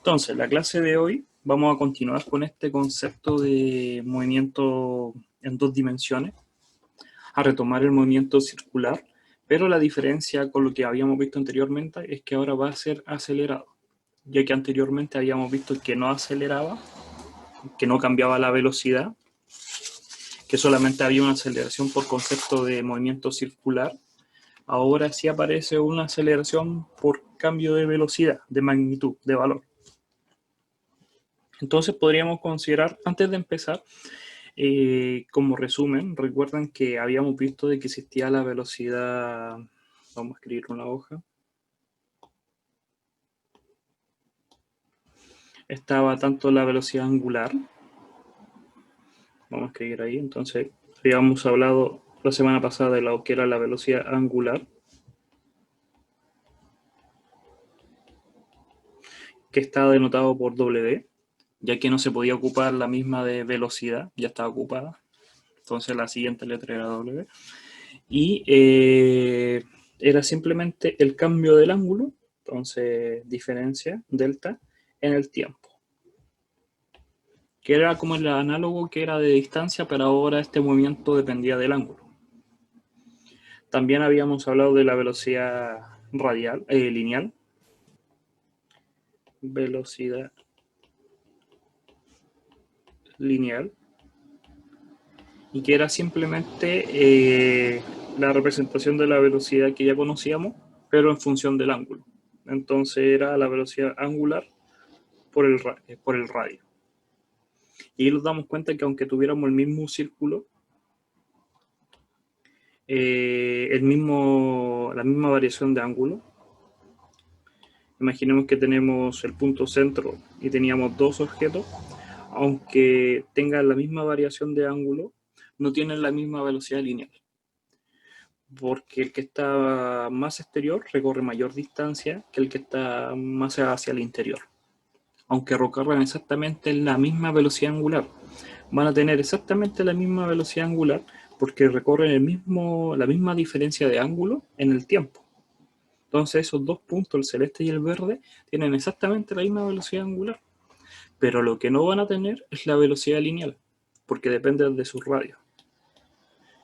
Entonces, la clase de hoy vamos a continuar con este concepto de movimiento en dos dimensiones, a retomar el movimiento circular, pero la diferencia con lo que habíamos visto anteriormente es que ahora va a ser acelerado, ya que anteriormente habíamos visto que no aceleraba, que no cambiaba la velocidad, que solamente había una aceleración por concepto de movimiento circular. Ahora sí aparece una aceleración por cambio de velocidad, de magnitud, de valor. Entonces podríamos considerar, antes de empezar, como resumen, recuerden que habíamos visto de que existía la velocidad, vamos a escribir una hoja, estaba tanto la velocidad angular, vamos a escribir ahí, entonces habíamos hablado la semana pasada de lo que era la velocidad angular, que está denotado por W, ya que no se podía ocupar la misma de velocidad, ya estaba ocupada, entonces la siguiente letra era W, y era simplemente el cambio del ángulo, entonces diferencia, delta, en el tiempo. Que era como el análogo que era de distancia, pero ahora este movimiento dependía del ángulo. También habíamos hablado de la velocidad radial, lineal. Velocidad lineal. Y que era simplemente la representación de la velocidad que ya conocíamos, pero en función del ángulo. Entonces era la velocidad angular por el radio. Y nos damos cuenta que aunque tuviéramos el mismo círculo, la misma variación de ángulo, imaginemos que tenemos el punto centro y teníamos dos objetos, aunque tengan la misma variación de ángulo, no tienen la misma velocidad lineal. Porque el que está más exterior recorre mayor distancia que el que está más hacia el interior. Aunque recorran exactamente la misma velocidad angular, van a tener exactamente la misma velocidad angular porque recorren la misma diferencia de ángulo en el tiempo. Entonces esos dos puntos, el celeste y el verde, tienen exactamente la misma velocidad angular. Pero lo que no van a tener es la velocidad lineal, porque depende de sus radios.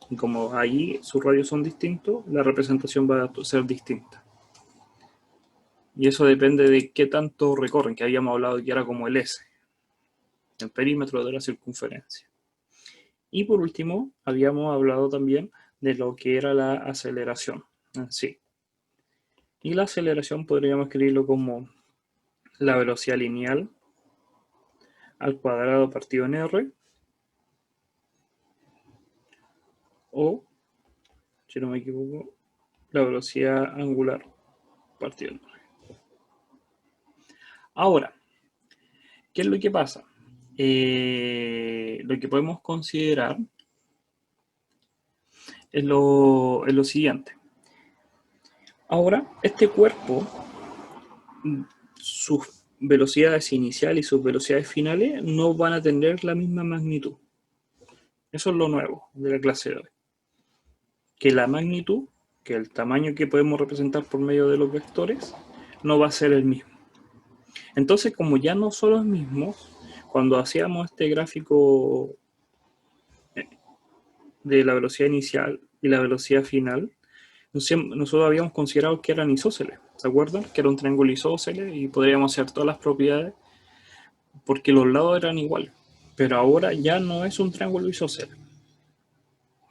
Y como ahí sus radios son distintos, la representación va a ser distinta. Y eso depende de qué tanto recorren, que habíamos hablado que era como el S, el perímetro de la circunferencia. Y por último, habíamos hablado también de lo que era la aceleración en sí. Y la aceleración podríamos escribirlo como la velocidad lineal al cuadrado partido en R, o, si no me equivoco, la velocidad angular partido en R. Ahora, ¿qué es lo que pasa? Lo que podemos considerar es lo siguiente. Ahora, este cuerpo, sus velocidades iniciales y sus velocidades finales no van a tener la misma magnitud. Eso es lo nuevo de la clase de hoy. Que la magnitud, que el tamaño que podemos representar por medio de los vectores, no va a ser el mismo. Entonces, como ya no son los mismos, cuando hacíamos este gráfico de la velocidad inicial y la velocidad final, nosotros habíamos considerado que eran isósceles, ¿se acuerdan? Que era un triángulo isósceles y podríamos hacer todas las propiedades porque los lados eran iguales. Pero ahora ya no es un triángulo isósceles,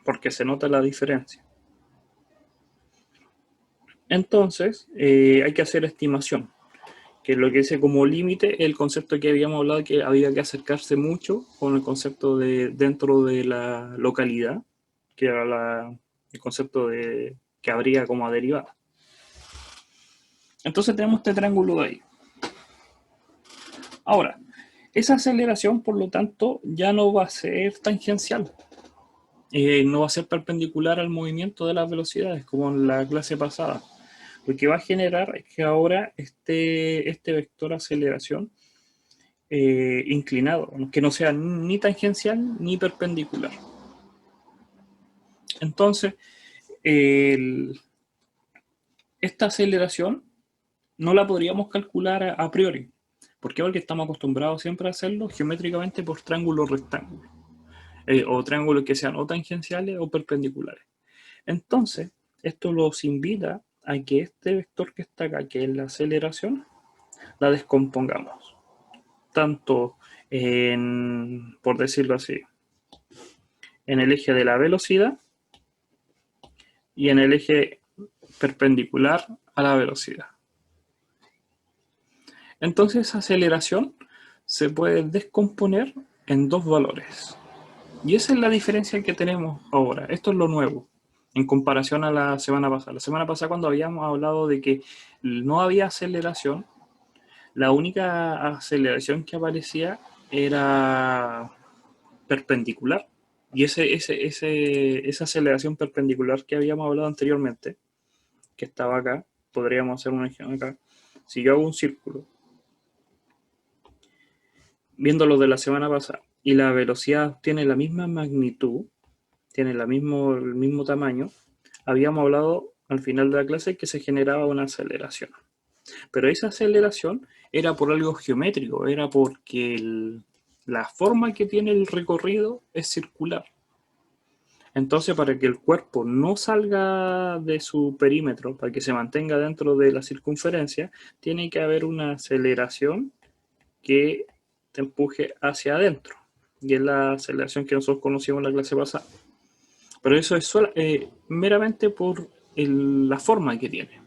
porque se nota la diferencia. Entonces, hay que hacer estimación, que lo que dice como límite el concepto que habíamos hablado, que había que acercarse mucho con el concepto de dentro de la localidad, que era el concepto de que habría como derivada. Entonces tenemos este triángulo de ahí. Ahora, esa aceleración, por lo tanto, ya no va a ser tangencial. No va a ser perpendicular al movimiento de las velocidades, como en la clase pasada. Lo que va a generar es que ahora este vector aceleración inclinado, que no sea ni tangencial ni perpendicular. Entonces, esta aceleración no la podríamos calcular a priori, ¿Por qué? Porque estamos acostumbrados siempre a hacerlo geométricamente por triángulos rectángulos, o triángulos que sean o tangenciales o perpendiculares. Entonces, esto los invita a que este vector que está acá, que es la aceleración, la descompongamos. Tanto en, por decirlo así, en el eje de la velocidad y en el eje perpendicular a la velocidad. Entonces esa aceleración se puede descomponer en dos valores. Y esa es la diferencia que tenemos ahora. Esto es lo nuevo en comparación a la semana pasada. La semana pasada, cuando habíamos hablado de que no había aceleración, la única aceleración que aparecía era perpendicular. Y esa aceleración perpendicular que habíamos hablado anteriormente, que estaba acá, podríamos hacer un ejemplo acá. Si yo hago un círculo, viéndolo de la semana pasada, y la velocidad tiene la misma magnitud, tiene el mismo tamaño, habíamos hablado al final de la clase que se generaba una aceleración. Pero esa aceleración era por algo geométrico, era porque la forma que tiene el recorrido es circular. Entonces, para que el cuerpo no salga de su perímetro, para que se mantenga dentro de la circunferencia, tiene que haber una aceleración que te empuje hacia adentro. Y es la aceleración que nosotros conocimos en la clase pasada. Pero eso es meramente por la forma que tiene.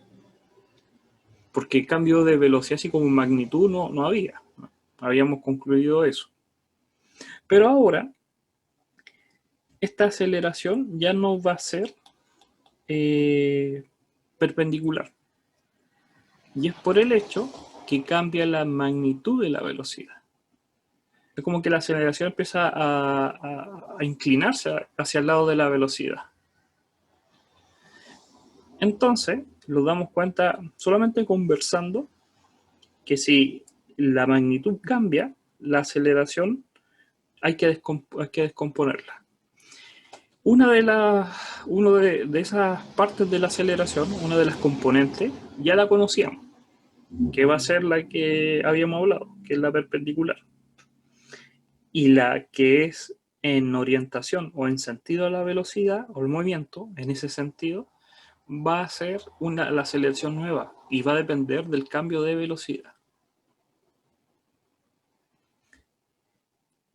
Porque cambio de velocidad así como magnitud no había. Habíamos concluido eso. Pero ahora, esta aceleración ya no va a ser perpendicular. Y es por el hecho que cambia la magnitud de la velocidad. Es como que la aceleración empieza a inclinarse hacia el lado de la velocidad. Entonces, nos damos cuenta solamente conversando que si la magnitud cambia, la aceleración hay que descomponerla. Una de esas partes de la aceleración, una de las componentes, ya la conocíamos, que va a ser la que habíamos hablado, que es la perpendicular. Y la que es en orientación o en sentido a la velocidad o el movimiento, en ese sentido, va a ser la aceleración nueva y va a depender del cambio de velocidad.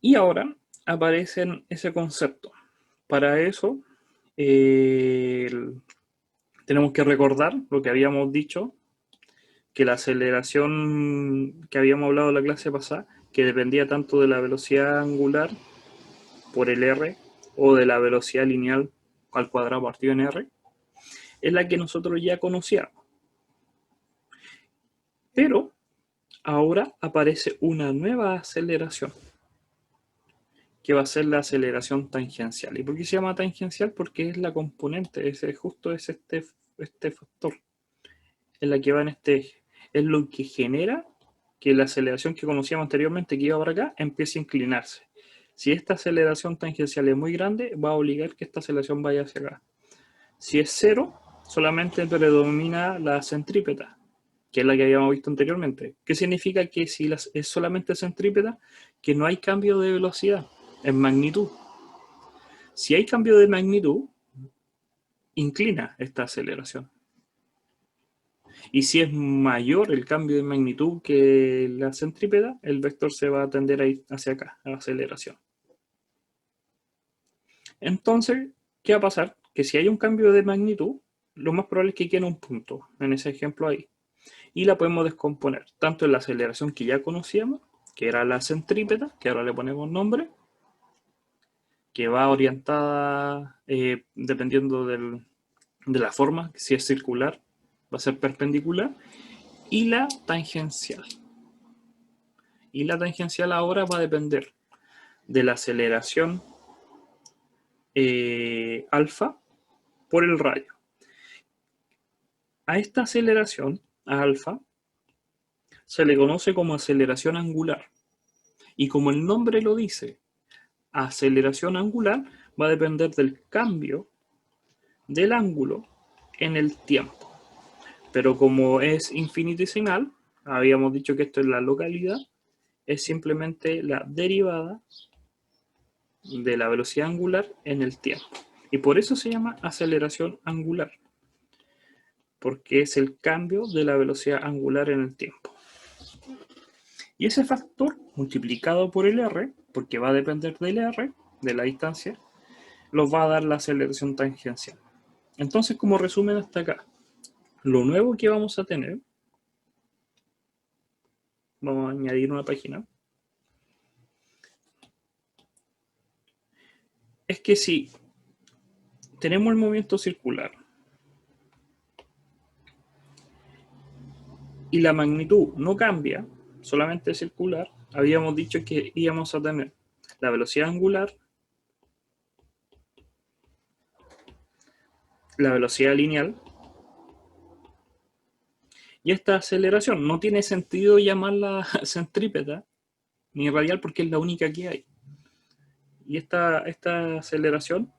Y ahora aparece ese concepto. Para eso tenemos que recordar lo que habíamos dicho, que la aceleración que habíamos hablado en la clase pasada, que dependía tanto de la velocidad angular por el r o de la velocidad lineal al cuadrado partido en r, es la que nosotros ya conocíamos. Pero ahora aparece una nueva aceleración, que va a ser la aceleración tangencial. ¿Y por qué se llama tangencial? Porque es la componente, justo es este factor, es la que va en este eje. Es lo que genera que la aceleración que conocíamos anteriormente, que iba para acá, empiece a inclinarse. Si esta aceleración tangencial es muy grande, va a obligar que esta aceleración vaya hacia acá. Si es cero, solamente predomina la centrípeta, que es la que habíamos visto anteriormente. ¿Qué significa? Que si es solamente centrípeta, que no hay cambio de velocidad en magnitud. Si hay cambio de magnitud, inclina esta aceleración. Y si es mayor el cambio de magnitud que la centrípeta, el vector se va a tender a ir hacia acá, a la aceleración. Entonces, ¿qué va a pasar? Que si hay un cambio de magnitud, lo más probable es que quede un punto, en ese ejemplo ahí. Y la podemos descomponer, tanto en la aceleración que ya conocíamos, que era la centrípeta, que ahora le ponemos nombre, que va orientada dependiendo de la forma, si es circular, va a ser perpendicular, y la tangencial. Y la tangencial ahora va a depender de la aceleración alfa por el radio. A esta aceleración, a alfa, se le conoce como aceleración angular. Y como el nombre lo dice, aceleración angular va a depender del cambio del ángulo en el tiempo. Pero como es infinitesimal, habíamos dicho que esto es la localidad, es simplemente la derivada de la velocidad angular en el tiempo. Y por eso se llama aceleración angular, porque es el cambio de la velocidad angular en el tiempo. Y ese factor multiplicado por el r, porque va a depender del r, de la distancia, nos va a dar la aceleración tangencial. Entonces, como resumen hasta acá, lo nuevo que vamos a tener, vamos a añadir una página, es que si tenemos el movimiento circular y la magnitud no cambia, solamente circular, habíamos dicho que íbamos a tener la velocidad angular, la velocidad lineal y esta aceleración. No tiene sentido llamarla centrípeta ni radial porque es la única que hay. Y esta aceleración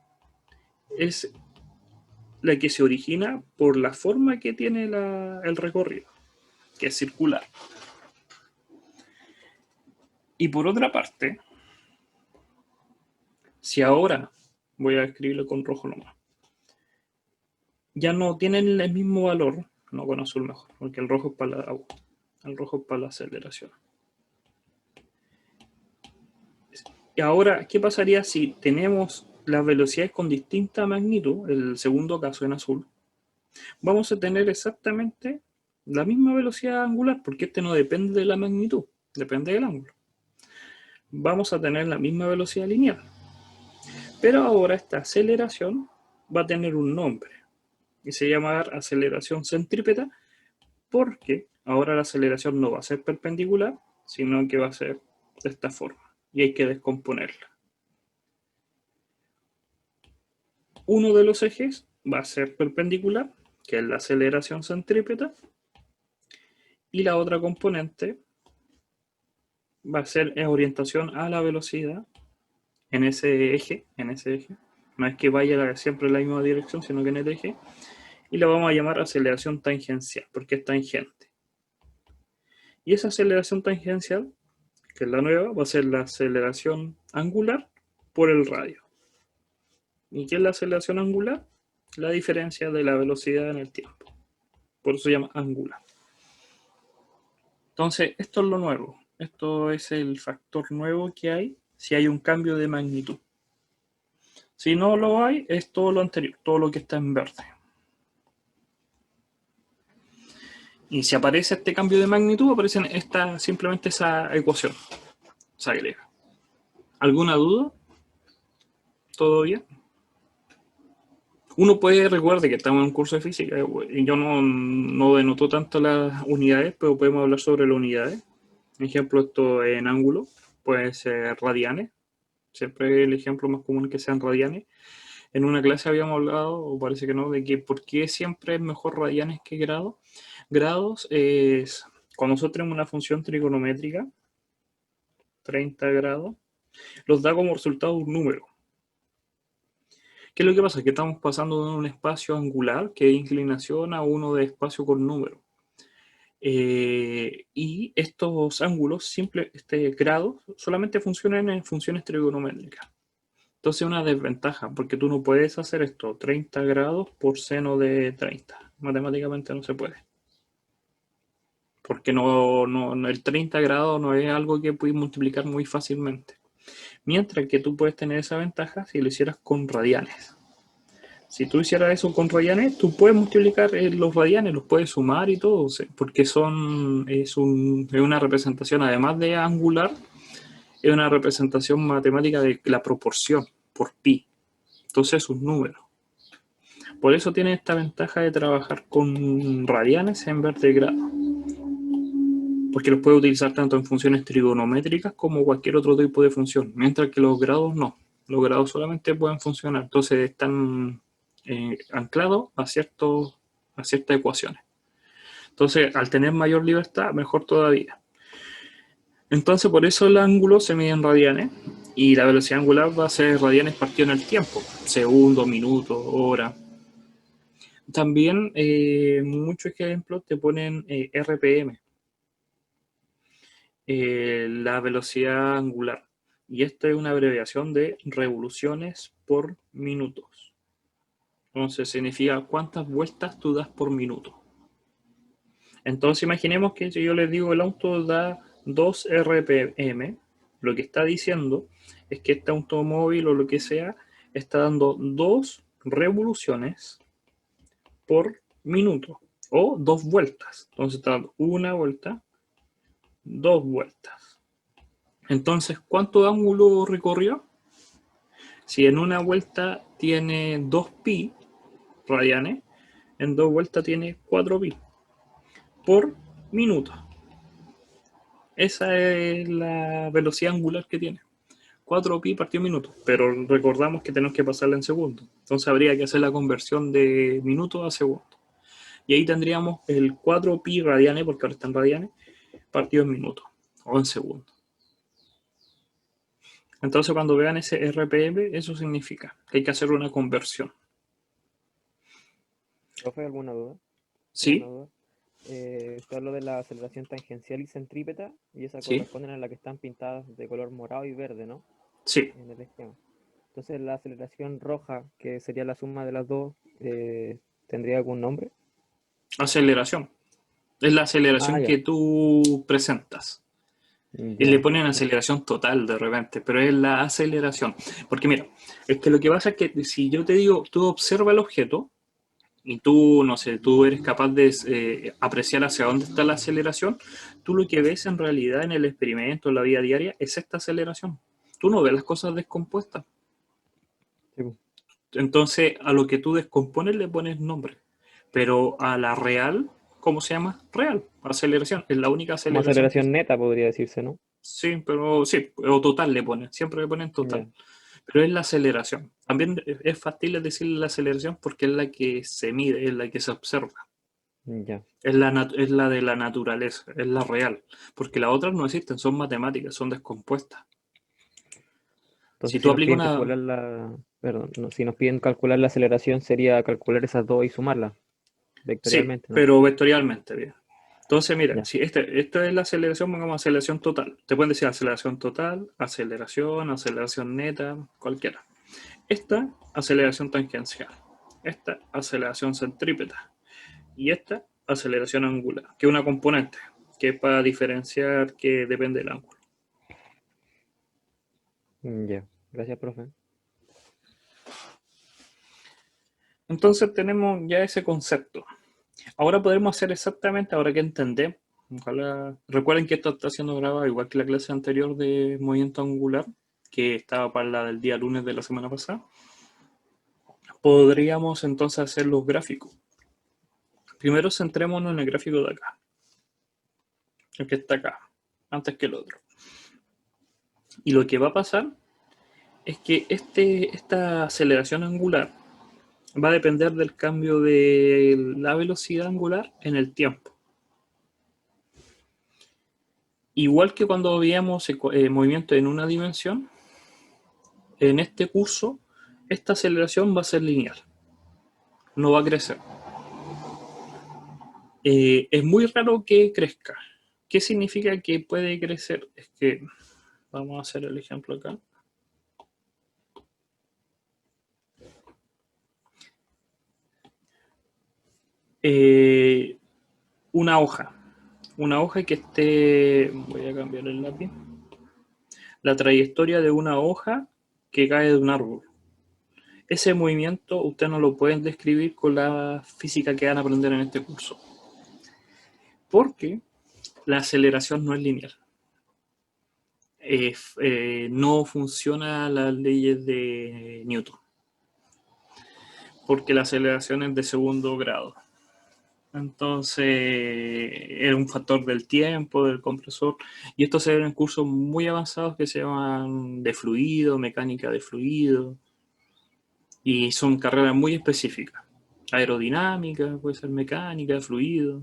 es la que se origina por la forma que tiene el recorrido, que es circular. Y por otra parte, si ahora, voy a escribirlo con rojo nomás, ya no tienen el mismo valor, no con azul mejor, porque el rojo es para la agua, el rojo es para la aceleración. Y ahora, ¿qué pasaría si tenemos las velocidades con distinta magnitud, el segundo caso en azul? Vamos a tener exactamente la misma velocidad angular, porque este no depende de la magnitud, depende del ángulo. Vamos a tener la misma velocidad lineal. Pero ahora esta aceleración va a tener un nombre y se llama aceleración centrípeta porque ahora la aceleración no va a ser perpendicular, sino que va a ser de esta forma y hay que descomponerla. Uno de los ejes va a ser perpendicular, que es la aceleración centrípeta, y la otra componente va a ser en orientación a la velocidad en ese eje. No es que vaya siempre en la misma dirección, sino que en el eje. Y la vamos a llamar aceleración tangencial, porque es tangente. Y esa aceleración tangencial, que es la nueva, va a ser la aceleración angular por el radio. ¿Y qué es la aceleración angular? La diferencia de la velocidad en el tiempo. Por eso se llama angular. Entonces, esto es lo nuevo. Esto es el factor nuevo que hay si hay un cambio de magnitud. Si no lo hay, es todo lo anterior, todo lo que está en verde. Y si aparece este cambio de magnitud, aparece simplemente esa ecuación. Se agrega. ¿Alguna duda? ¿Todo bien? Uno puede recordar que estamos en un curso de física y yo no denoto tanto las unidades, pero podemos hablar sobre las unidades. Por ejemplo, esto en ángulo puede ser radianes. Siempre el ejemplo más común que sean radianes. En una clase habíamos hablado, o parece que no, de que por qué siempre es mejor radianes que grados. Grados es cuando nosotros tenemos una función trigonométrica, 30 grados, los da como resultado un número. ¿Qué es lo que pasa? Que estamos pasando de un espacio angular, que es inclinación, a uno de espacio con número. Y estos ángulos, grados, solamente funcionan en funciones trigonométricas. Entonces es una desventaja, porque tú no puedes hacer esto, 30 grados por seno de 30. Matemáticamente no se puede. Porque el 30 grados no es algo que puedes multiplicar muy fácilmente. Mientras que tú puedes tener esa ventaja si lo hicieras con radianes. Si tú hicieras eso con radianes, tú puedes multiplicar los radianes, los puedes sumar y todo, porque es una representación, además de angular, es una representación matemática de la proporción por pi. Entonces es un número. Por eso tiene esta ventaja de trabajar con radianes en vez de grados. Porque los puede utilizar tanto en funciones trigonométricas como cualquier otro tipo de función, mientras que los grados no. Los grados solamente pueden funcionar, entonces están anclados a ciertas ecuaciones. Entonces, al tener mayor libertad, mejor todavía. Entonces, por eso el ángulo se mide en radianes y la velocidad angular va a ser radianes partido en el tiempo, segundo, minuto, hora. También muchos ejemplos te ponen RPM, la velocidad angular. Y esto es una abreviación de revoluciones por minutos. Entonces significa cuántas vueltas tú das por minuto. Entonces imaginemos que yo les digo el auto da 2 RPM. Lo que está diciendo es que este automóvil o lo que sea está dando 2 revoluciones por minuto o 2 vueltas. Entonces está dando una vuelta, 2 vueltas. Entonces, ¿cuánto ángulo recorrió? Si en una vuelta tiene 2pi radianes, en 2 vueltas tiene 4pi por minuto. Esa es la velocidad angular que tiene. 4pi partido minuto, pero recordamos que tenemos que pasarla en segundos. Entonces habría que hacer la conversión de minutos a segundos. Y ahí tendríamos el 4pi radianes, porque ahora están radianes, partido en minutos o en segundos. Entonces cuando vean ese RPM, eso significa que hay que hacer una conversión. ¿Profe, alguna duda? ¿Alguna ¿Sí? duda? Usted habló de la aceleración tangencial y centrípeta, y esas ¿Sí? corresponden a las que están pintadas de color morado y verde, ¿no? Sí. En el esquema. Entonces, la aceleración roja, que sería la suma de las dos, ¿tendría algún nombre? Aceleración. Es la Ah, aceleración ya. que tú presentas. Y le Ya. ponen aceleración total de repente, pero es la aceleración. Porque mira, es que lo que pasa es que si yo te digo, tú observa el objeto y tú, no sé, tú eres capaz de apreciar hacia dónde está la aceleración, tú lo que ves en realidad en el experimento, en la vida diaria, es esta aceleración. Tú no ves las cosas descompuestas. Sí, po. Entonces, a lo que tú descompones le pones nombre. Pero a la real, ¿cómo se llama? Real, aceleración. Es la única Como aceleración que... aceleración neta, podría decirse, ¿no? Sí, pero sí, o total le ponen. Siempre le ponen total. Ya. Pero es la aceleración. También es factible decirle la aceleración porque es la que se mide, es la que se observa. Ya. Es la de la naturaleza, es la real. Porque las otras no existen, son matemáticas, son descompuestas. Si Entonces, tú si nos aplicas piden una... calcular la, perdón, no, si nos piden calcular la aceleración, sería calcular esas dos y sumarlas Sí, vectorialmente, ¿no? pero vectorialmente, bien. Entonces, mira, Ya. si esto es la aceleración, pongamos aceleración total. Te pueden decir aceleración total, aceleración neta, cualquiera. Esta, aceleración tangencial. Esta, aceleración centrípeta. Y esta, aceleración angular, que es una componente, que es para diferenciar que depende del ángulo. Ya. Gracias, profe. Entonces tenemos ya ese concepto. Ahora podremos hacer exactamente, ahora que entendemos, ojalá, recuerden que esto está siendo grabado igual que la clase anterior de movimiento angular, que estaba para la del día lunes de la semana pasada. Podríamos entonces hacer los gráficos. Primero centrémonos en el gráfico de acá, el que está acá, antes que el otro. Y lo que va a pasar es que esta aceleración angular va a depender del cambio de la velocidad angular en el tiempo. Igual que cuando veíamos movimiento en una dimensión, en este curso esta aceleración va a ser lineal, no va a crecer. Es muy raro que crezca. ¿Qué significa que puede crecer? Es que, vamos a hacer el ejemplo acá. Eh, una hoja que esté, voy a cambiar el lápiz, la trayectoria de una hoja que cae de un árbol. Ese movimiento usted no lo pueden describir con la física que van a aprender en este curso, porque la aceleración no es lineal. No funciona las leyes de Newton, porque la aceleración es de segundo grado. Entonces, es un factor del tiempo, del compresor, y esto se ve en cursos muy avanzados que se llaman de fluido, mecánica de fluido, y son carreras muy específicas. Aerodinámica, puede ser mecánica, fluido,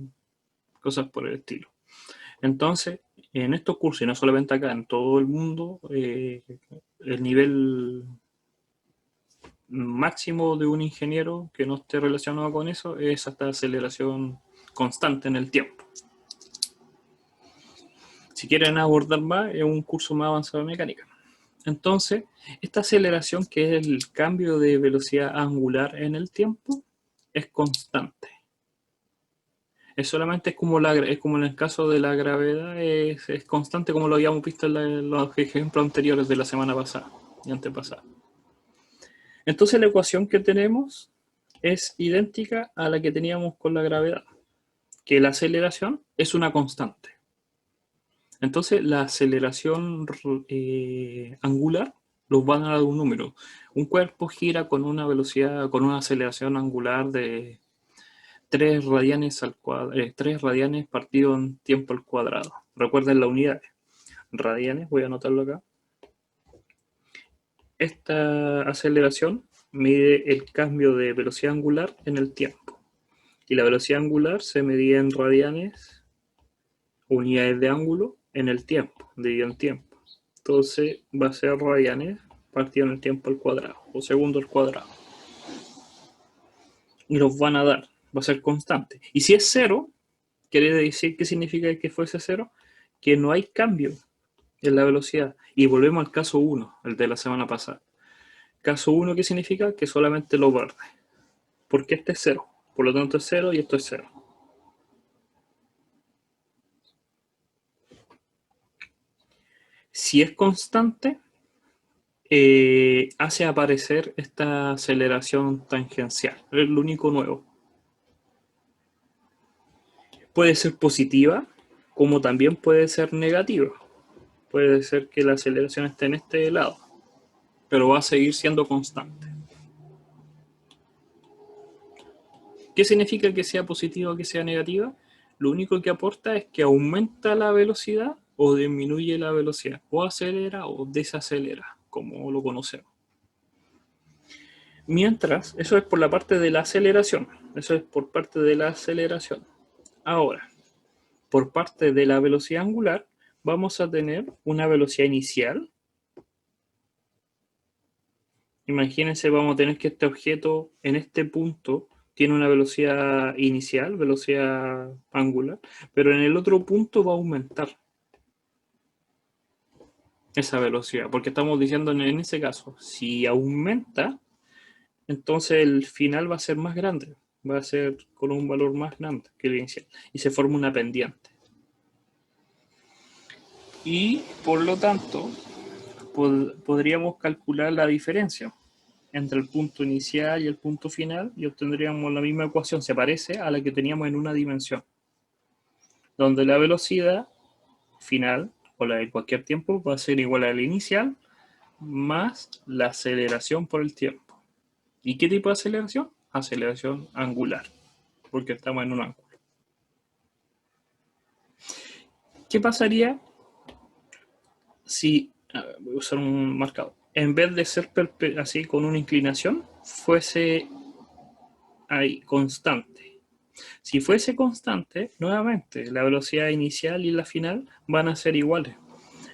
cosas por el estilo. Entonces, en estos cursos, y no solamente acá, en todo el mundo, el nivel máximo de un ingeniero que no esté relacionado con eso es hasta aceleración constante en el tiempo. Si quieren abordar más, es un curso más avanzado de mecánica. Entonces, esta aceleración, que es el cambio de velocidad angular en el tiempo, es constante. Es como en el caso de la gravedad, es constante, como lo habíamos visto en los ejemplos anteriores de la semana pasada y antepasada. Entonces la ecuación que tenemos es idéntica a la que teníamos con la gravedad, que la aceleración es una constante. Entonces la aceleración angular nos va a dar un número. Un cuerpo gira con una velocidad, con una aceleración angular de 3 radianes al cuadrado, 3 radianes partido en tiempo al cuadrado. Recuerden la unidad. Radianes, voy a anotarlo acá. Esta aceleración mide el cambio de velocidad angular en el tiempo. Y la velocidad angular se medía en radianes, unidades de ángulo, en el tiempo, dividido en tiempo. Entonces va a ser radianes partido en el tiempo al cuadrado, o segundo al cuadrado. Y los van a dar, va a ser constante. Y si es cero, quiere decir, ¿qué significa que fuese cero? Que no hay cambio en la velocidad. Y volvemos al caso 1, el de la semana pasada. Caso 1, ¿qué significa? Que solamente lo verde. Porque este es cero. Por lo tanto es cero y esto es cero. Si es constante, hace aparecer esta aceleración tangencial. Es lo único nuevo. Puede ser positiva, como también puede ser negativa. Puede ser que la aceleración esté en este lado, pero va a seguir siendo constante. ¿Qué significa que sea positiva o que sea negativa? Lo único que aporta es que aumenta la velocidad o disminuye la velocidad, o acelera o desacelera, como lo conocemos. Mientras, eso es por la parte de la aceleración. Eso es por parte de la aceleración. Ahora, por parte de la velocidad angular, vamos a tener una velocidad inicial. Imagínense, vamos a tener que este objeto en este punto tiene una velocidad inicial, velocidad angular, pero en el otro punto va a aumentar esa velocidad, porque estamos diciendo en ese caso, si aumenta, entonces el final va a ser más grande, va a ser con un valor más grande que el inicial, y se forma una pendiente. Y por lo tanto, podríamos calcular la diferencia entre el punto inicial y el punto final y obtendríamos la misma ecuación, se parece a la que teníamos en una dimensión, donde la velocidad final, o la de cualquier tiempo, va a ser igual a la inicial más la aceleración por el tiempo. ¿Y qué tipo de aceleración? Aceleración angular, porque estamos en un ángulo. ¿Qué pasaría si, voy a usar un marcador, en vez de ser así con una inclinación, fuese ahí constante? Si fuese constante, nuevamente, la velocidad inicial y la final van a ser iguales.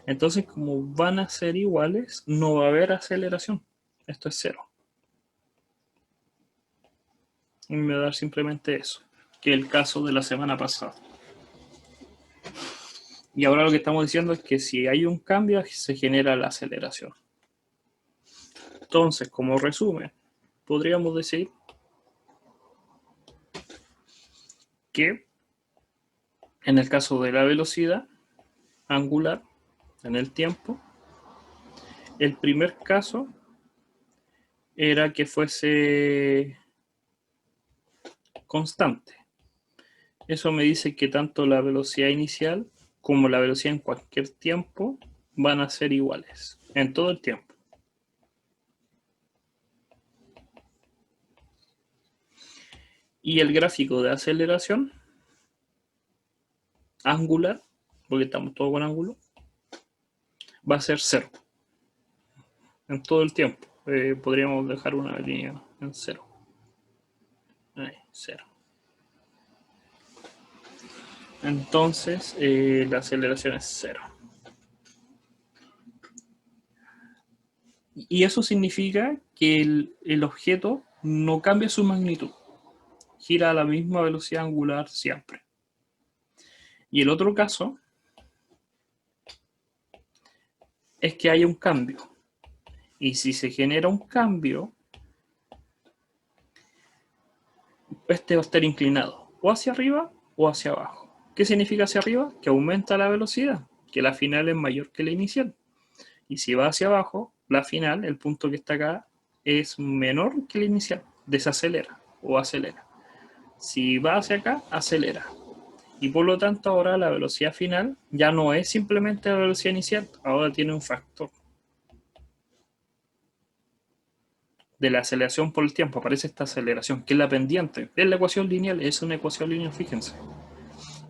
Entonces, como van a ser iguales, no va a haber aceleración. Esto es cero. Y me va a dar simplemente eso, que es el caso de la semana pasada. Y ahora lo que estamos diciendo es que si hay un cambio, se genera la aceleración. Entonces, como resumen, podríamos decir que en el caso de la velocidad angular en el tiempo, el primer caso era que fuese constante. Eso me dice que tanto la velocidad inicial como la velocidad en cualquier tiempo van a ser iguales en todo el tiempo. Y el gráfico de aceleración angular, porque estamos todos con ángulo, va a ser cero en todo el tiempo. Podríamos dejar una línea en cero. Ahí, cero. Entonces, la aceleración es cero. Y eso significa que el objeto no cambia su magnitud. Gira a la misma velocidad angular siempre. Y el otro caso es que haya un cambio. Y si se genera un cambio, este va a estar inclinado o hacia arriba o hacia abajo. ¿Qué significa hacia arriba? Que aumenta la velocidad, que la final es mayor que la inicial. Y si va hacia abajo, la final, el punto que está acá, es menor que la inicial. Desacelera o acelera. Si va hacia acá, acelera. Y por lo tanto ahora la velocidad final ya no es simplemente la velocidad inicial, ahora tiene un factor de la aceleración por el tiempo. Aparece esta aceleración, que es la pendiente. Es la ecuación lineal, es una ecuación lineal, fíjense,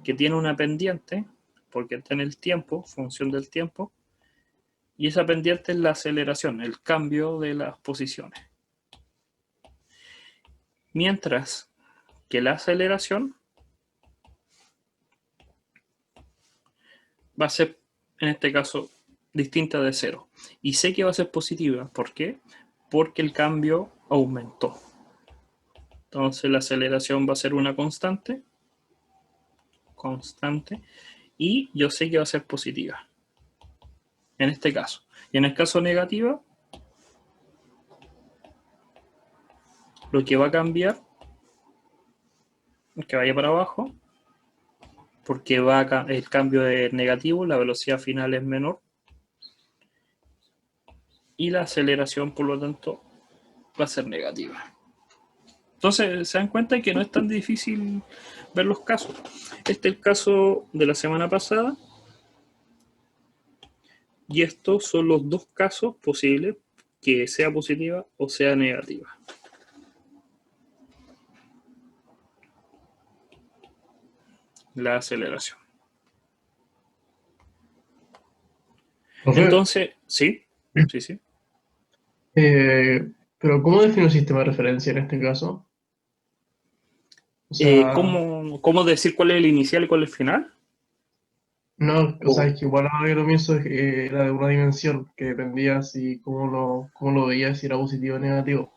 que tiene una pendiente, porque está en el tiempo, función del tiempo, y esa pendiente es la aceleración, el cambio de las posiciones. Mientras que la aceleración va a ser, en este caso, distinta de cero. Y sé que va a ser positiva. ¿Por qué? Porque el cambio aumentó. Entonces la aceleración va a ser una constante, y yo sé que va a ser positiva. En este caso. Y en el caso negativo, lo que va a cambiar es que vaya para abajo, porque el cambio es negativo, la velocidad final es menor, y la aceleración, por lo tanto, va a ser negativa. Entonces, se dan cuenta que no es tan difícil ver los casos. Este es el caso de la semana pasada, y estos son los dos casos posibles, que sea positiva o sea negativa. La aceleración. Profe, Entonces, sí. pero ¿cómo define un sistema de referencia en este caso? O sea, ¿Cómo decir cuál es el inicial y cuál es el final? no, o sea, O, es que igual ahora que lo pienso era de una dimensión que dependía si cómo lo veías, si era positivo o negativo.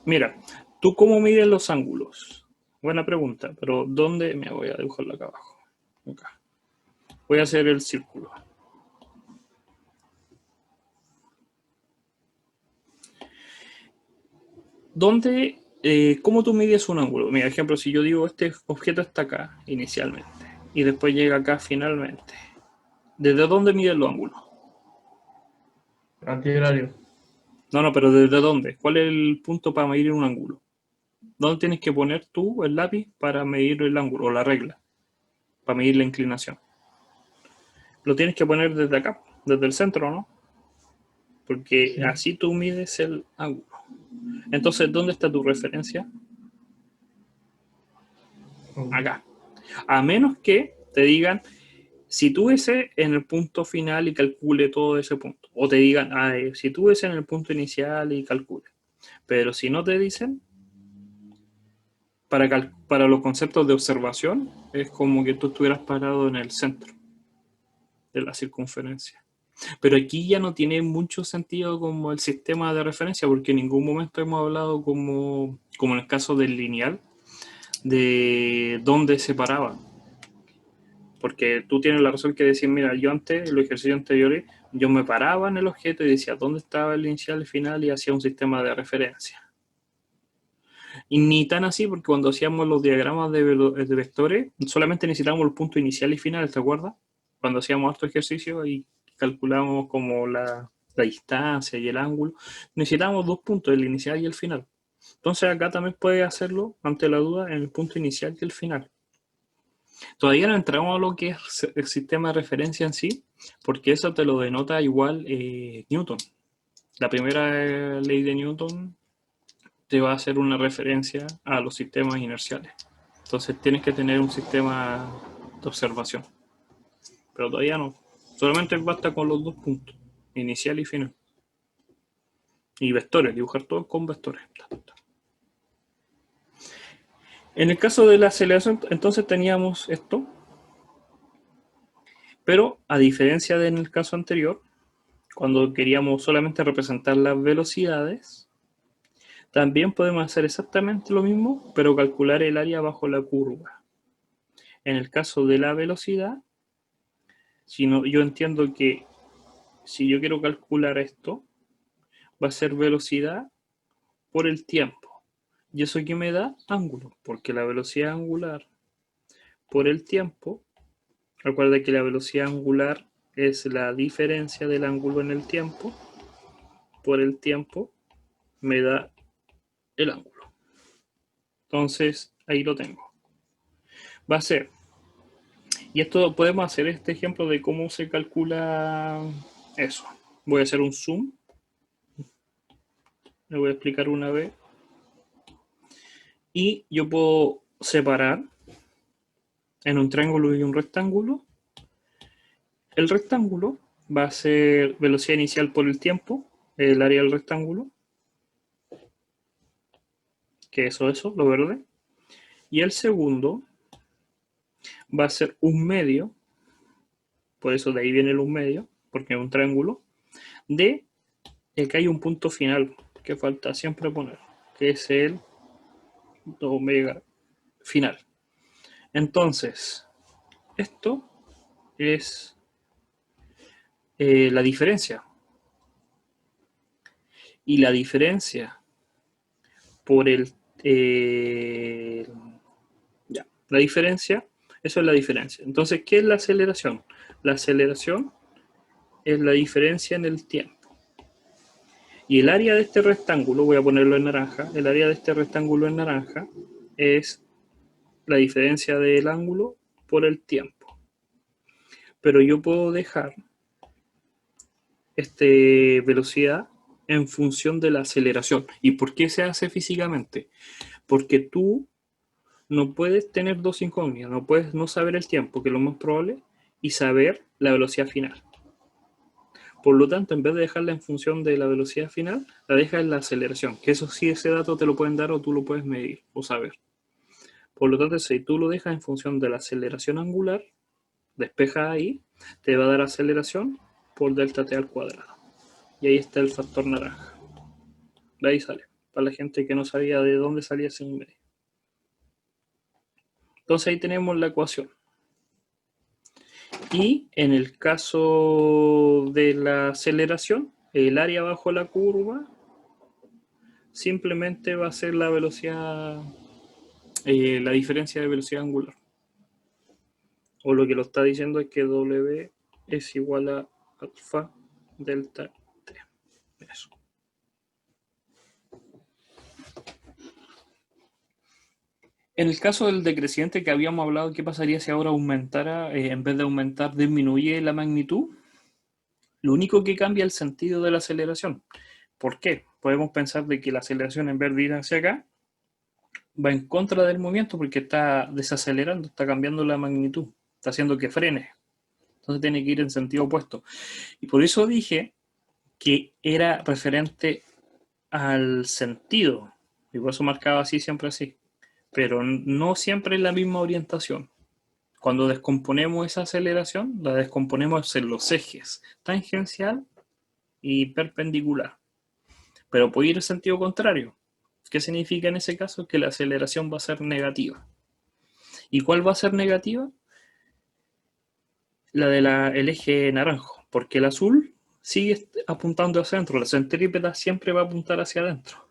mira, ¿tú cómo mides los ángulos? Buena pregunta, pero ¿dónde? Me voy a dibujarlo acá abajo. Acá. Voy a hacer el círculo. ¿Dónde, cómo tú mides un ángulo? Mira, ejemplo, si yo digo este objeto está acá inicialmente y después llega acá finalmente, ¿desde dónde mides los ángulos? Antihorario. No, pero ¿desde dónde? ¿Cuál es el punto para medir un ángulo? ¿Dónde tienes que poner tú el lápiz para medir el ángulo o la regla? Para medir la inclinación. Lo tienes que poner desde acá, desde el centro, ¿no? Porque Sí. así tú mides el ángulo. Entonces, ¿dónde está tu referencia? Acá. A menos que te digan, sitúese en el punto final y calcule todo ese punto. O te digan, sitúese en el punto inicial y calcule. Pero si no te dicen, para los conceptos de observación, es como que tú estuvieras parado en el centro de la circunferencia. Pero aquí ya no tiene mucho sentido como el sistema de referencia, porque en ningún momento hemos hablado como en el caso del lineal, de dónde se paraba. Porque tú tienes la razón que decir, mira, yo antes, en los ejercicios anteriores, yo me paraba en el objeto y decía dónde estaba el inicial y el final y hacía un sistema de referencia. Y ni tan así, porque cuando hacíamos los diagramas de vectores, solamente necesitábamos el punto inicial y final, ¿te acuerdas? Cuando hacíamos estos ejercicios y calculábamos como la distancia y el ángulo, necesitábamos dos puntos, el inicial y el final. Entonces acá también puedes hacerlo, ante la duda, en el punto inicial y el final. Todavía no entramos a lo que es el sistema de referencia en sí, porque eso te lo denota igual Newton. La primera ley de Newton te va a hacer una referencia a los sistemas inerciales. Entonces tienes que tener un sistema de observación. Pero todavía no. Solamente basta con los dos puntos, inicial y final. Y vectores, dibujar todo con vectores. En el caso de la aceleración, entonces teníamos esto. Pero a diferencia de en el caso anterior, cuando queríamos solamente representar las velocidades, también podemos hacer exactamente lo mismo, pero calcular el área bajo la curva. En el caso de la velocidad, yo entiendo que si yo quiero calcular esto, va a ser velocidad por el tiempo. ¿Y eso qué me da? Ángulo, porque la velocidad angular por el tiempo, recuerda que la velocidad angular es la diferencia del ángulo en el tiempo, por el tiempo me da el ángulo. Entonces, ahí lo tengo. Va a ser, y esto podemos hacer este ejemplo de cómo se calcula eso. Voy a hacer un zoom. Le voy a explicar una vez. Y yo puedo separar en un triángulo y un rectángulo. El rectángulo va a ser velocidad inicial por el tiempo, el área del rectángulo, que eso, lo verde. Y el segundo va a ser un medio, por eso de ahí viene el un medio, porque es un triángulo, de que hay un punto final que falta siempre poner, que es el omega final. Entonces, esto es la diferencia. Y la diferencia por el... ya, la diferencia, eso es la diferencia. Entonces, ¿qué es la aceleración? La aceleración es la diferencia en el tiempo. Y el área de este rectángulo, voy a ponerlo en naranja, el área de este rectángulo en naranja es la diferencia del ángulo por el tiempo. Pero yo puedo dejar velocidad en función de la aceleración. ¿Y por qué se hace físicamente? Porque tú no puedes tener dos incógnitas, no puedes no saber el tiempo, que es lo más probable, y saber la velocidad final. Por lo tanto, en vez de dejarla en función de la velocidad final, la dejas en la aceleración, que eso sí, ese dato te lo pueden dar o tú lo puedes medir o saber. Por lo tanto, si tú lo dejas en función de la aceleración angular, despeja ahí, te va a dar aceleración por delta t al cuadrado. Y ahí está el factor naranja. De ahí sale, para la gente que no sabía de dónde salía ese medio. Entonces ahí tenemos la ecuación. Y en el caso de la aceleración, el área bajo la curva simplemente va a ser la velocidad, la diferencia de velocidad angular. O lo que lo está diciendo es que W es igual a alfa delta T. Eso. En el caso del decreciente que habíamos hablado, ¿qué pasaría si ahora aumentara, en vez de aumentar, disminuye la magnitud? Lo único que cambia es el sentido de la aceleración. ¿Por qué? Podemos pensar de que la aceleración, en vez de ir hacia acá, va en contra del movimiento porque está desacelerando, está cambiando la magnitud, está haciendo que frene. Entonces tiene que ir en sentido opuesto. Y por eso dije que era referente al sentido. Y por eso marcaba así, siempre así. Pero no siempre en la misma orientación. Cuando descomponemos esa aceleración, la descomponemos en los ejes tangencial y perpendicular. Pero puede ir en sentido contrario. ¿Qué significa en ese caso? Que la aceleración va a ser negativa. ¿Y cuál va a ser negativa? La del eje naranjo, porque el azul sigue apuntando hacia adentro. La centrípeta siempre va a apuntar hacia adentro.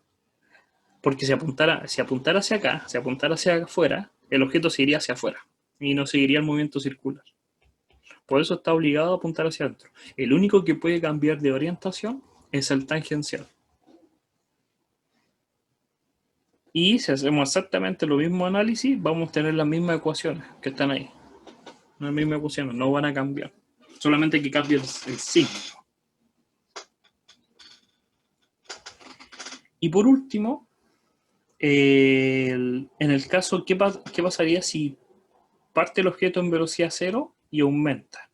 Porque si apuntara hacia acá, si apuntara hacia afuera, el objeto se iría hacia afuera y no seguiría el movimiento circular. Por eso está obligado a apuntar hacia adentro. El único que puede cambiar de orientación es el tangencial. Y si hacemos exactamente lo mismo análisis, vamos a tener las mismas ecuaciones que están ahí. Las mismas ecuaciones, no van a cambiar. Solamente que cambie el signo. Y por último, en el caso, ¿qué pasaría si parte el objeto en velocidad cero y aumenta?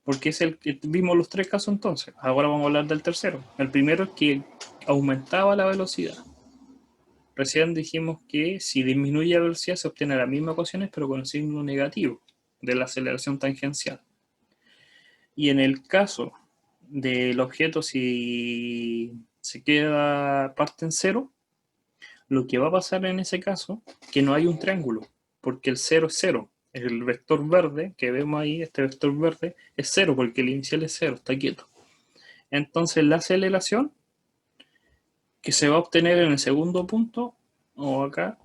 Porque es el que vimos los tres casos entonces. Ahora vamos a hablar del tercero. El primero es que aumentaba la velocidad. Recién dijimos que si disminuye la velocidad se obtiene las mismas ecuaciones pero con el signo negativo de la aceleración tangencial. Y en el caso del objeto, si se queda parte en cero, lo que va a pasar en ese caso es que no hay un triángulo, porque el cero es cero. El vector verde que vemos ahí, este vector verde, es cero porque el inicial es cero, está quieto. Entonces la aceleración que se va a obtener en el segundo punto, o acá,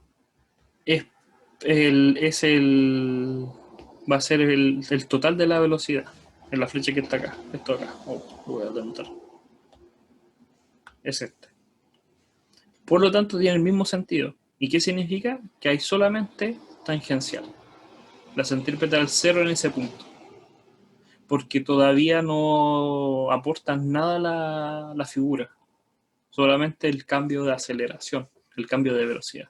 va a ser el total de la velocidad, en la flecha que está acá, esto acá, lo voy a denotar, es este. Por lo tanto tiene el mismo sentido. ¿Y qué significa? Que hay solamente tangencial. La centrípeta al cero en ese punto. Porque todavía no aportan nada la figura. Solamente el cambio de aceleración, el cambio de velocidad.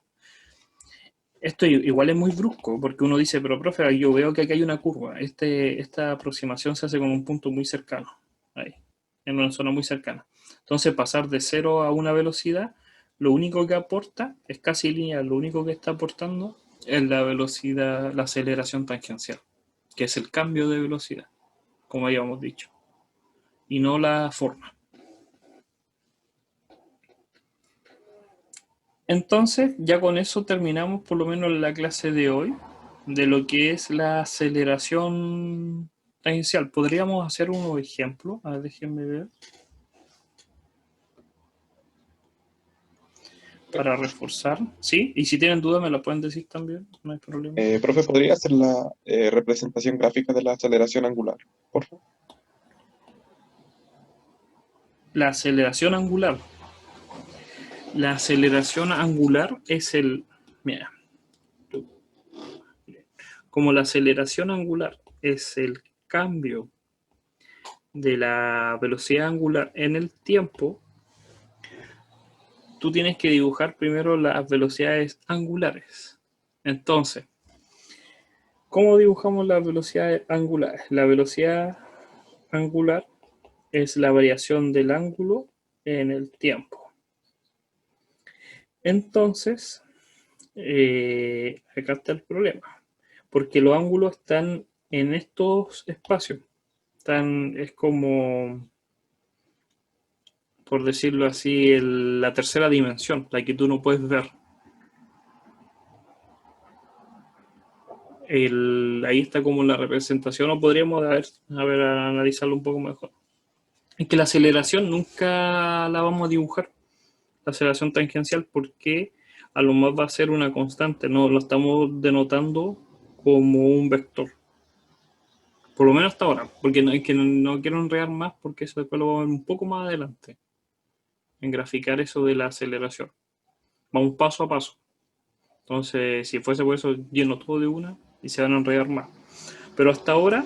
Esto igual es muy brusco, porque uno dice, pero profe, yo veo que aquí hay una curva. Esta aproximación se hace con un punto muy cercano. Ahí, en una zona muy cercana. Entonces pasar de cero a una velocidad, lo único que aporta es casi lineal. Lo único que está aportando es la velocidad, la aceleración tangencial, que es el cambio de velocidad, como habíamos dicho, y no la forma. Entonces, ya con eso terminamos por lo menos la clase de hoy, de lo que es la aceleración tangencial. ¿Podríamos hacer unos ejemplos? A ver, déjenme ver. Para reforzar, ¿sí? Y si tienen dudas me la pueden decir también, no hay problema. Profe, ¿podría hacer la representación gráfica de la aceleración angular, por favor? La aceleración angular. La aceleración angular es el... Mira. Como la aceleración angular es el cambio de la velocidad angular en el tiempo, tú tienes que dibujar primero las velocidades angulares. Entonces, ¿cómo dibujamos las velocidades angulares? La velocidad angular es la variación del ángulo en el tiempo. Entonces, acá está el problema, porque los ángulos están en estos espacios. Es como, por decirlo así, la tercera dimensión, la que tú no puedes ver. Ahí está como la representación, o podríamos analizarlo un poco mejor. Es que la aceleración nunca la vamos a dibujar, la aceleración tangencial, porque a lo más va a ser una constante, no lo estamos denotando como un vector. Por lo menos hasta ahora, porque es que no quiero enredar más, porque eso después lo vamos a ver un poco más adelante, en graficar eso de la aceleración. Vamos paso a paso. Entonces, si fuese por eso, lleno todo de una y se van a enredar más. Pero hasta ahora,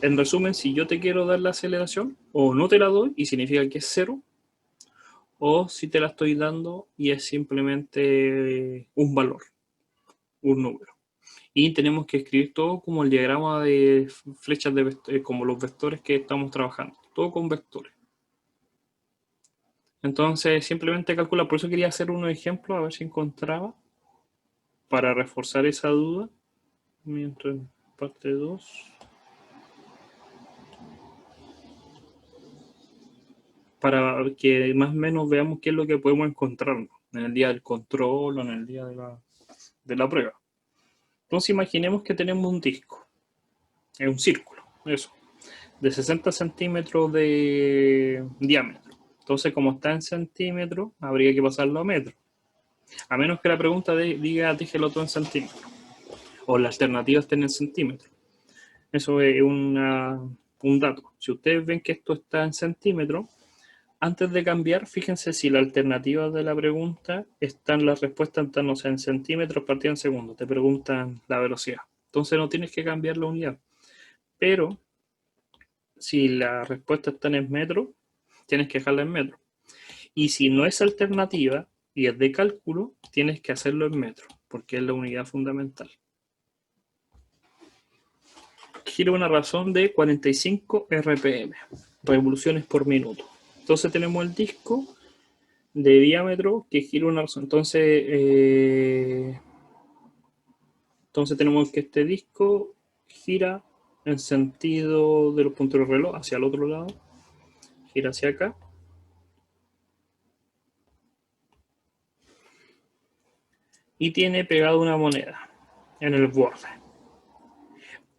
en resumen, si yo te quiero dar la aceleración, o no te la doy y significa que es cero, o si te la estoy dando y es simplemente un valor, un número. Y tenemos que escribir todo como el diagrama de flechas, como los vectores que estamos trabajando, todo con vectores. Entonces simplemente calcula, por eso quería hacer unos ejemplos, a ver si encontraba, para reforzar esa duda. Mientras parte 2. Para que más o menos veamos qué es lo que podemos encontrar en el día del control o en el día de la prueba. Entonces imaginemos que tenemos un disco, es un círculo, eso, de 60 centímetros de diámetro. Entonces, como está en centímetros, habría que pasarlo a metros. A menos que la pregunta diga, déjelo todo en centímetros. O la alternativa esté en centímetros. Eso es un dato. Si ustedes ven que esto está en centímetros, antes de cambiar, fíjense si la alternativa de la pregunta están las respuestas no sé, en centímetros partido en segundos. Te preguntan la velocidad. Entonces no tienes que cambiar la unidad. Pero si la respuesta está en metros, tienes que dejarla en metros. Y si no es alternativa y es de cálculo, tienes que hacerlo en metros, porque es la unidad fundamental. Gira una razón de 45 RPM, revoluciones por minuto. Entonces tenemos el disco de diámetro que gira una razón. Entonces tenemos que este disco gira en sentido de los puntos del reloj hacia el otro lado, gira hacia acá. Y tiene pegado una moneda en el borde.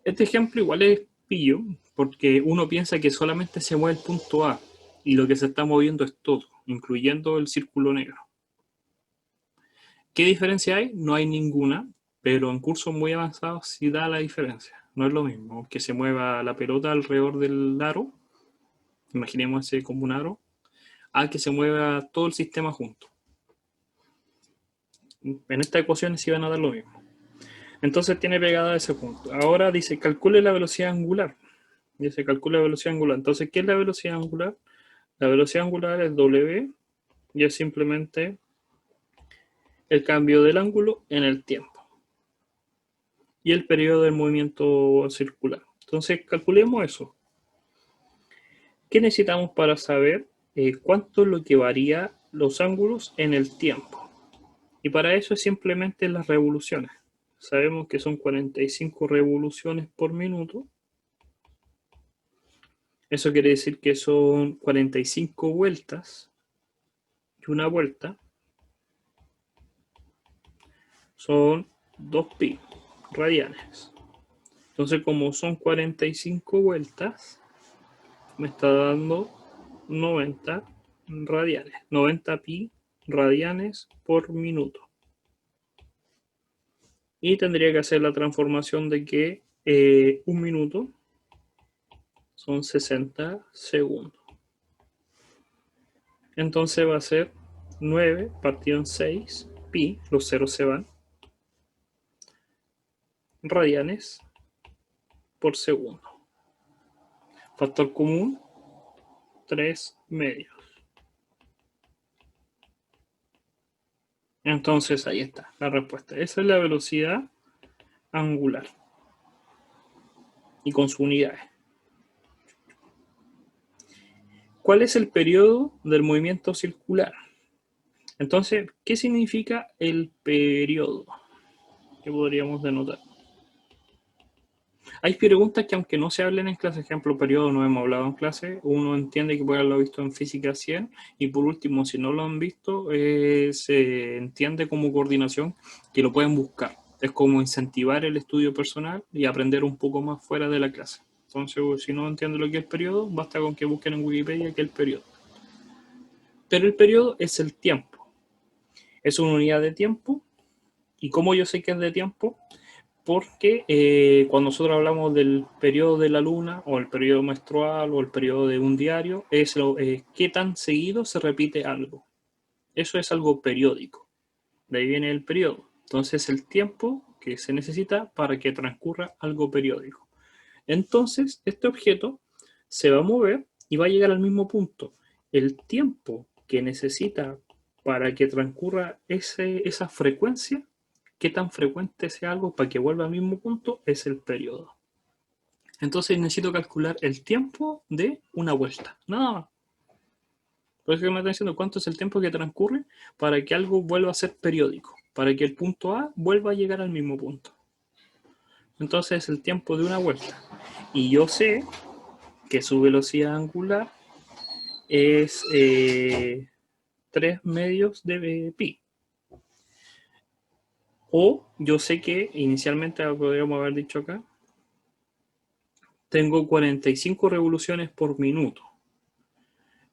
Este ejemplo igual es pillo, porque uno piensa que solamente se mueve el punto A, Y lo que se está moviendo es todo, incluyendo el círculo negro. ¿Qué diferencia hay? No hay ninguna, pero en cursos muy avanzados sí da la diferencia. No es lo mismo que se mueva la pelota alrededor del aro, imaginemos ese como un aro, a que se mueva todo el sistema junto. En estas ecuaciones sí van a dar lo mismo. Entonces tiene pegada ese punto. Ahora dice, calcule la velocidad angular. Dice, calcule la velocidad angular. Entonces, ¿qué es la velocidad angular? La velocidad angular es W y es simplemente el cambio del ángulo en el tiempo y el periodo del movimiento circular. Entonces, calculemos eso. ¿Qué necesitamos para saber cuánto es lo que varía los ángulos en el tiempo? Y para eso es simplemente las revoluciones. Sabemos que son 45 revoluciones por minuto. Eso quiere decir que son 45 vueltas y una vuelta son 2pi radianes. Entonces, como son 45 vueltas, me está dando 90 radianes, 90 pi radianes por minuto. Y tendría que hacer la transformación de que un minuto son 60 segundos. Entonces va a ser 9 partido en 6 pi, los ceros se van, radianes por segundo. Factor común, 3 medios. Entonces ahí está la respuesta. Esa es la velocidad angular. Y con sus unidades. ¿Cuál es el periodo del movimiento circular? Entonces, ¿qué significa el periodo? ¿Qué podríamos denotar? Hay preguntas que aunque no se hablen en clase, ejemplo, periodo no hemos hablado en clase, uno entiende que puede haberlo visto en física 100 y por último, si no lo han visto, se entiende como coordinación que lo pueden buscar. Es como incentivar el estudio personal y aprender un poco más fuera de la clase. Entonces, si no entienden lo que es periodo, basta con que busquen en Wikipedia que es el periodo. Pero el periodo es el tiempo. Es una unidad de tiempo. ¿Y cómo yo sé que es de tiempo? Porque cuando nosotros hablamos del periodo de la luna o el periodo menstrual o el periodo de un diario, es qué tan seguido se repite algo. Eso es algo periódico. De ahí viene el periodo. Entonces el tiempo que se necesita para que transcurra algo periódico. Entonces este objeto se va a mover y va a llegar al mismo punto. El tiempo que necesita para que transcurra esa frecuencia, qué tan frecuente sea algo para que vuelva al mismo punto, es el periodo. Entonces necesito calcular el tiempo de una vuelta, nada más. Por eso que me está diciendo cuánto es el tiempo que transcurre para que algo vuelva a ser periódico, para que el punto A vuelva a llegar al mismo punto. Entonces es el tiempo de una vuelta. Y yo sé que su velocidad angular es 3 medios de pi. O yo sé que inicialmente, podríamos haber dicho acá, tengo 45 revoluciones por minuto.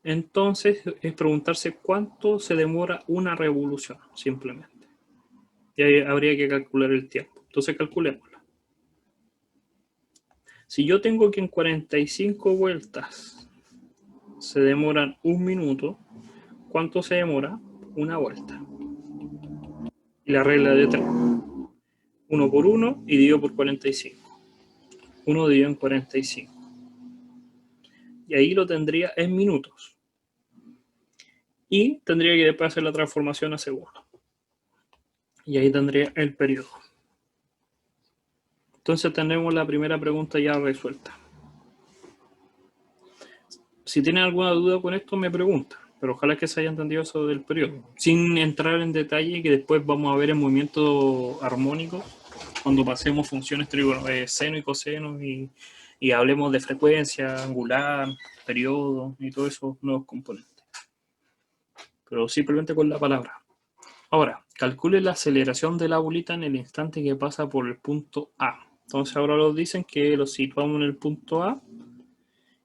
Entonces es preguntarse cuánto se demora una revolución, simplemente. Y ahí habría que calcular el tiempo. Entonces calculémosla. Si yo tengo que en 45 vueltas se demoran un minuto, ¿cuánto se demora una vuelta? Y la regla de 3. 1 por 1 y divido por 45. 1 dividido en 45. Y ahí lo tendría en minutos. Y tendría que después hacer la transformación a segundos. Y ahí tendría el periodo. Entonces tenemos la primera pregunta ya resuelta. Si tienen alguna duda con esto, me preguntan. Pero ojalá que se haya entendido eso del periodo. Sin entrar en detalle, que después vamos a ver el movimiento armónico cuando pasemos funciones seno y coseno y hablemos de frecuencia, angular, periodo y todos esos nuevos componentes. Pero simplemente con la palabra. Ahora, calcule la aceleración de la bolita en el instante que pasa por el punto A. Entonces ahora nos dicen que lo situamos en el punto A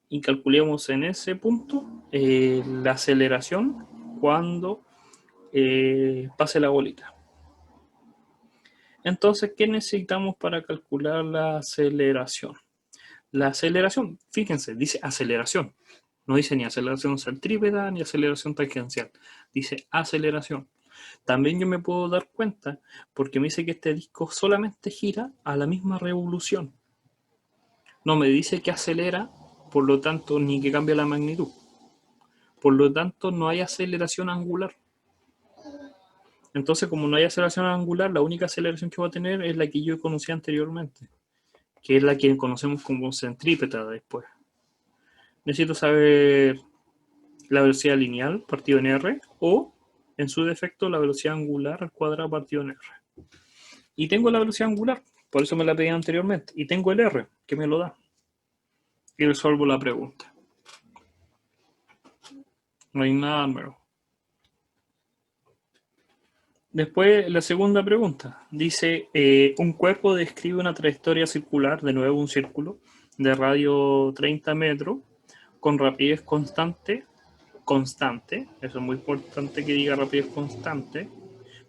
y calculemos en ese punto la aceleración cuando pase la bolita. Entonces, ¿qué necesitamos para calcular la aceleración? La aceleración, fíjense, dice aceleración. No dice ni aceleración centrípeta ni aceleración tangencial. Dice aceleración. También yo me puedo dar cuenta porque me dice que este disco solamente gira a la misma revolución. No me dice que acelera, por lo tanto, ni que cambia la magnitud. Por lo tanto, no hay aceleración angular. Entonces, como no hay aceleración angular, la única aceleración que va a tener es la que yo conocí anteriormente, que es la que conocemos como centrípeta después. Necesito saber la velocidad lineal partido en R o, en su defecto, la velocidad angular al cuadrado partido en R. Y tengo la velocidad angular, por eso me la pedí anteriormente. Y tengo el R, que me lo da. Y resuelvo la pregunta. No hay nada nuevo. Después, la segunda pregunta. Dice, un cuerpo describe una trayectoria circular, de nuevo un círculo, de radio 30 metros, con rapidez constante, eso es muy importante que diga rapidez constante,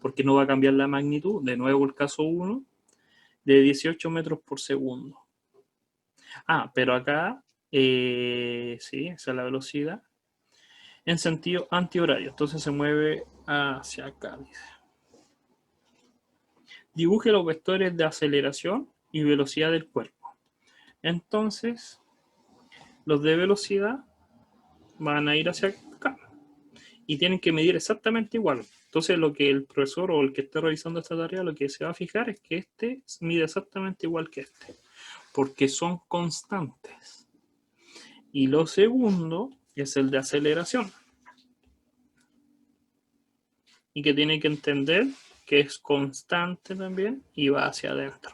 porque no va a cambiar la magnitud, de nuevo el caso 1, de 18 metros por segundo. Ah, pero acá, sí, esa es la velocidad, en sentido antihorario, entonces se mueve hacia acá, dice. Dibuje los vectores de aceleración y velocidad del cuerpo. Entonces, los de velocidad van a ir hacia acá y tienen que medir exactamente igual. Entonces, lo que el profesor o el que esté revisando esta tarea, lo que se va a fijar es que este mide exactamente igual que este, porque son constantes. Y lo segundo es el de aceleración. Y que tiene que entender que es constante también y va hacia adentro.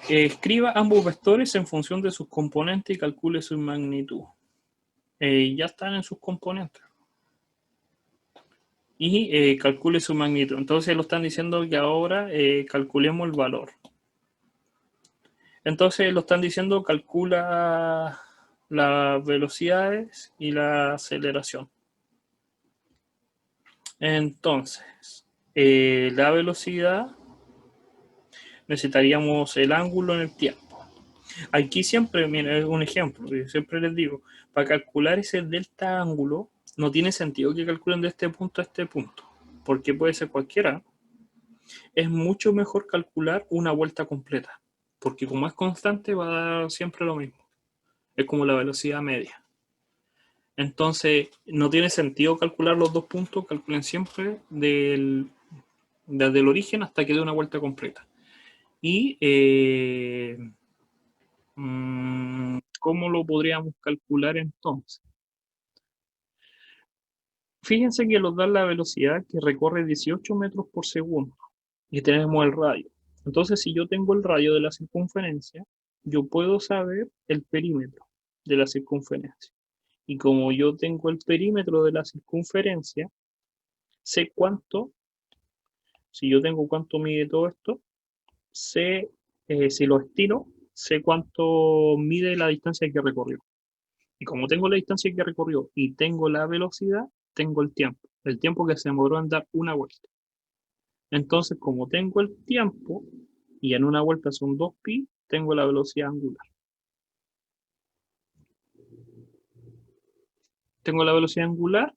Escriba ambos vectores en función de sus componentes y calcule su magnitud. Ya están en sus componentes. Y calcule su magnitud. Entonces lo están diciendo que ahora calculemos el valor. Entonces lo están diciendo calcula las velocidades y la aceleración. Entonces, la velocidad, necesitaríamos el ángulo en el tiempo. Aquí siempre, miren, es un ejemplo, yo siempre les digo, para calcular ese delta ángulo, no tiene sentido que calculen de este punto a este punto, porque puede ser cualquiera. Es mucho mejor calcular una vuelta completa, porque como es constante va a dar siempre lo mismo. Es como la velocidad media. Entonces, no tiene sentido calcular los dos puntos, calculen siempre desde el origen hasta que dé una vuelta completa. Y ¿cómo lo podríamos calcular entonces? Fíjense que nos da la velocidad que recorre 18 metros por segundo y tenemos el radio. Entonces, si yo tengo el radio de la circunferencia, yo puedo saber el perímetro de la circunferencia. Y como yo tengo el perímetro de la circunferencia, sé cuánto, si yo tengo cuánto mide todo esto, sé, si lo estiro, sé cuánto mide la distancia que recorrió. Y como tengo la distancia que recorrió y tengo la velocidad, tengo el tiempo que se demoró en dar una vuelta. Entonces, como tengo el tiempo, y en una vuelta son 2pi, tengo la velocidad angular. Tengo la velocidad angular,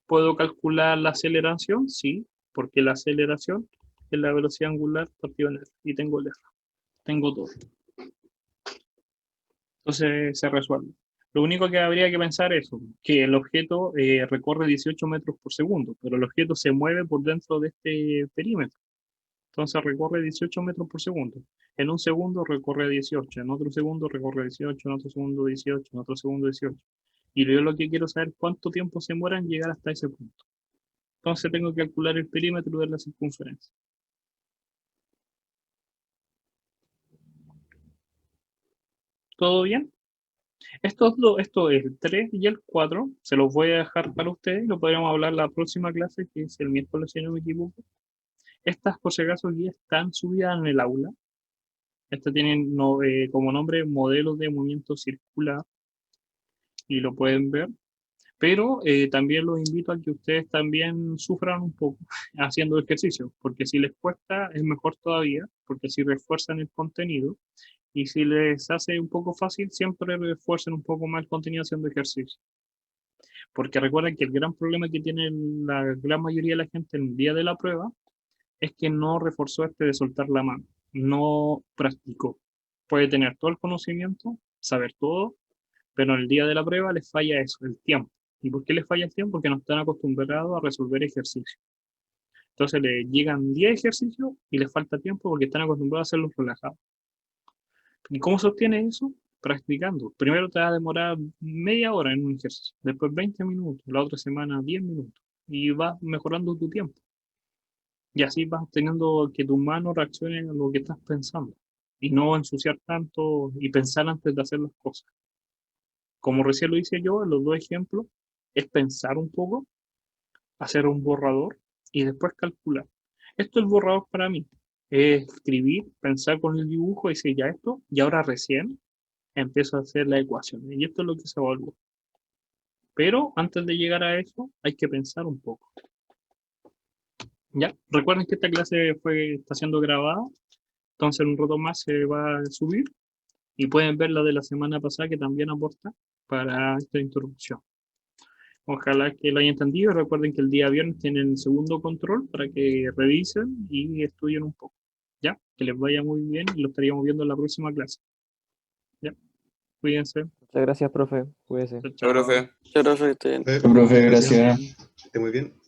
¿puedo calcular la aceleración? Sí, porque la aceleración es la velocidad angular partido en R, y tengo el R. Tengo todo. Entonces se resuelve. Lo único que habría que pensar es que el objeto recorre 18 metros por segundo, pero el objeto se mueve por dentro de este perímetro. Entonces recorre 18 metros por segundo. En un segundo recorre 18, en otro segundo recorre 18, en otro segundo 18, en otro segundo 18. Y yo lo que quiero saber es cuánto tiempo se demora en llegar hasta ese punto. Entonces tengo que calcular el perímetro de la circunferencia. ¿Todo bien? Esto es el 3 y el 4, se los voy a dejar para ustedes, lo podríamos hablar la próxima clase, que es el miércoles, si no me equivoco. Estas, por si acaso, ya están subidas en el aula. Este tiene como nombre modelo de movimiento circular y lo pueden ver. Pero también los invito a que ustedes también sufran un poco haciendo ejercicio, porque si les cuesta es mejor todavía, porque así refuerzan el contenido, y si les hace un poco fácil, siempre refuercen un poco más el contenido haciendo ejercicio. Porque recuerden que el gran problema que tiene la gran mayoría de la gente en el día de la prueba es que no reforzó de soltar la mano, no practicó. Puede tener todo el conocimiento, saber todo, pero en el día de la prueba les falla eso, el tiempo. ¿Y por qué les falla el tiempo? Porque no están acostumbrados a resolver ejercicios. Entonces les llegan 10 ejercicios y les falta tiempo porque están acostumbrados a hacerlos relajados. ¿Y cómo se obtiene eso? Practicando. Primero te va a demorar media hora en un ejercicio, después 20 minutos, la otra semana 10 minutos, y vas mejorando tu tiempo. Y así vas teniendo que tu mano reaccione a lo que estás pensando y no ensuciar tanto y pensar antes de hacer las cosas. Como recién lo hice yo en los dos ejemplos, es pensar un poco, hacer un borrador y después calcular. Esto es el borrador para mí. Es escribir, pensar con el dibujo y decir ya esto, y ahora recién empiezo a hacer la ecuación. Y esto es lo que se evalúa. Pero antes de llegar a eso, hay que pensar un poco. Ya, recuerden que esta clase está siendo grabada, entonces en un rato más se va a subir y pueden ver la de la semana pasada que también aporta para esta introducción. Ojalá que lo hayan entendido. Recuerden que el día viernes tienen el segundo control para que revisen y estudien un poco. ¿Ya? Que les vaya muy bien y lo estaríamos viendo en la próxima clase. ¿Ya? Cuídense. Muchas gracias, profe. Cuídese. Chao, Chao, chao. profe. Muchas gracias, que esté bien. Profe, gracias. Que esté muy bien.